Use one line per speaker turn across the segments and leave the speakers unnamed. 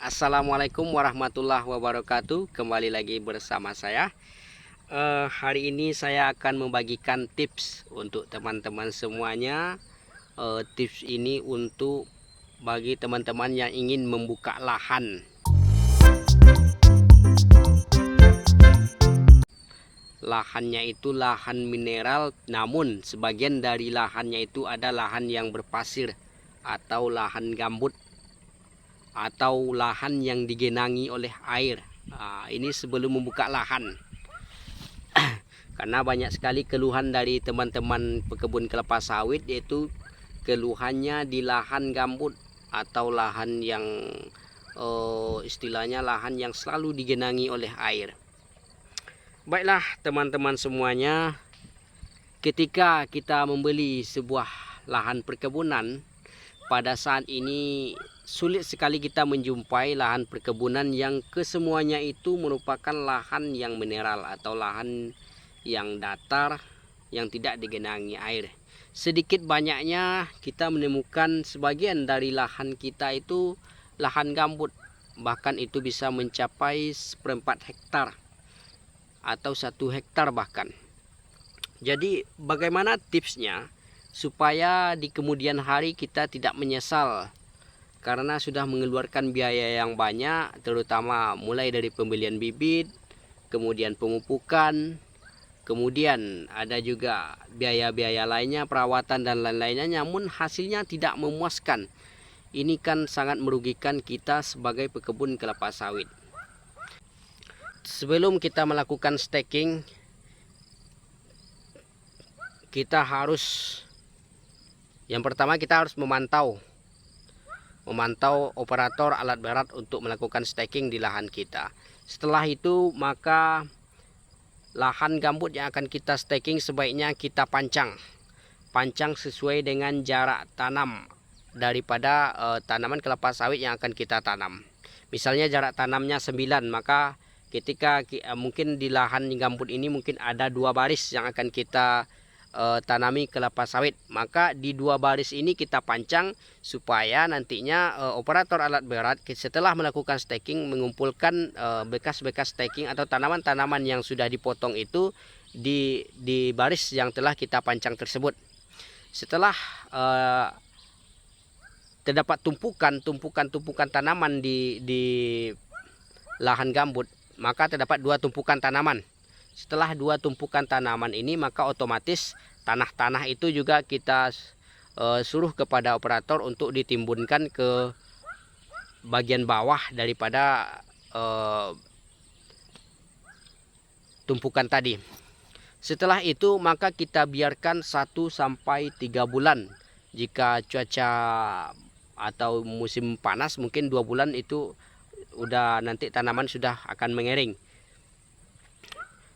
Assalamualaikum warahmatullahi wabarakatuh. Kembali lagi bersama saya. Hari ini saya akan membagikan tips untuk teman-teman semuanya. Tips ini untuk bagi teman-teman yang ingin membuka lahan. Lahannya itu lahan mineral, namun sebagian dari lahannya itu ada lahan yang berpasir atau lahan gambut, atau lahan yang digenangi oleh air. Ini sebelum membuka lahan, karena banyak sekali keluhan dari teman-teman pekebun kelapa sawit, yaitu keluhannya di lahan gambut atau lahan yang istilahnya lahan yang selalu digenangi oleh air. Baiklah teman-teman semuanya, ketika kita membeli sebuah lahan perkebunan, pada saat ini sulit sekali kita menjumpai lahan perkebunan yang kesemuanya itu merupakan lahan yang mineral atau lahan yang datar yang tidak digenangi air. Sedikit banyaknya kita menemukan sebagian dari lahan kita itu lahan gambut, bahkan itu bisa mencapai 1/4 hektar atau 1 hektar bahkan. Jadi bagaimana tipsnya supaya di kemudian hari kita tidak menyesal karena sudah mengeluarkan biaya yang banyak, terutama mulai dari pembelian bibit, kemudian pemupukan, kemudian ada juga biaya-biaya lainnya, perawatan dan lain-lainnya, namun hasilnya tidak memuaskan. Ini kan sangat merugikan kita sebagai pekebun kelapa sawit. Sebelum kita melakukan staking, kita harus, yang pertama kita harus memantau operator alat berat untuk melakukan staking di lahan kita. Setelah itu maka lahan gambut yang akan kita staking sebaiknya kita pancang sesuai dengan jarak tanam daripada tanaman kelapa sawit yang akan kita tanam. Misalnya jarak tanamnya 9, maka ketika mungkin di lahan gambut ini mungkin ada 2 baris yang akan kita tanami kelapa sawit, maka di 2 baris ini kita pancang supaya nantinya operator alat berat setelah melakukan staking mengumpulkan bekas-bekas staking atau tanaman-tanaman yang sudah dipotong itu di baris yang telah kita pancang tersebut. Setelah terdapat tumpukan tanaman di lahan gambut, maka terdapat 2 tumpukan tanaman. Setelah 2 tumpukan tanaman ini, maka otomatis tanah-tanah itu juga kita suruh kepada operator untuk ditimbunkan ke bagian bawah daripada tumpukan tadi. Setelah itu maka kita biarkan 1 sampai 3 bulan. Jika cuaca atau musim panas mungkin 2 bulan itu udah nanti tanaman sudah akan mengering.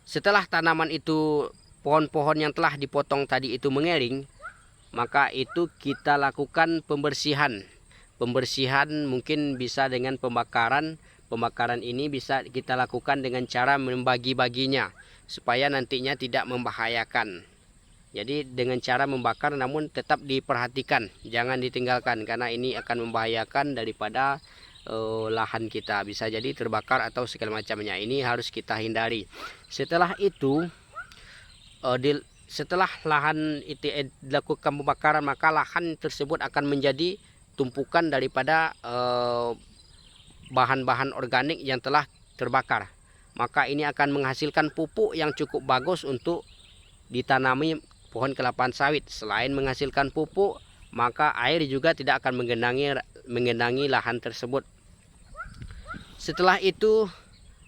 Setelah tanaman itu, pohon-pohon yang telah dipotong tadi itu mengering, maka itu kita lakukan pembersihan. Pembersihan mungkin bisa dengan pembakaran. Pembakaran ini bisa kita lakukan dengan cara membagi-baginya supaya nantinya tidak membahayakan. Jadi dengan cara membakar, namun tetap diperhatikan, jangan ditinggalkan karena ini akan membahayakan daripada lahan kita, bisa jadi terbakar atau segala macamnya. Ini harus kita hindari. Setelah itu setelah lahan itu dilakukan pembakaran, maka lahan tersebut akan menjadi tumpukan daripada bahan-bahan organik yang telah terbakar. Maka ini akan menghasilkan pupuk yang cukup bagus untuk ditanami pohon kelapa sawit. Selain menghasilkan pupuk, maka air juga tidak akan menggenangi lahan tersebut. Setelah itu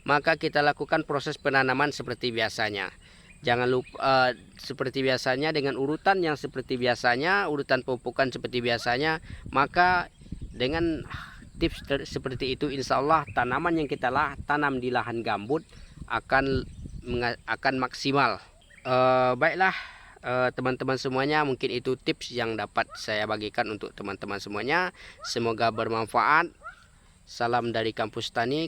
maka kita lakukan proses penanaman seperti biasanya. Jangan lupa seperti biasanya dengan urutan yang seperti biasanya, urutan pemupukan seperti biasanya. Maka dengan tips seperti itu, insya Allah tanaman yang kita tanam di lahan gambut akan maksimal. Baiklah teman-teman semuanya, mungkin itu tips yang dapat saya bagikan untuk teman-teman semuanya. Semoga bermanfaat. Salam dari Kampus Tani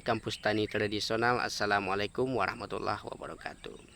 Tradisional. Assalamualaikum warahmatullahi wabarakatuh.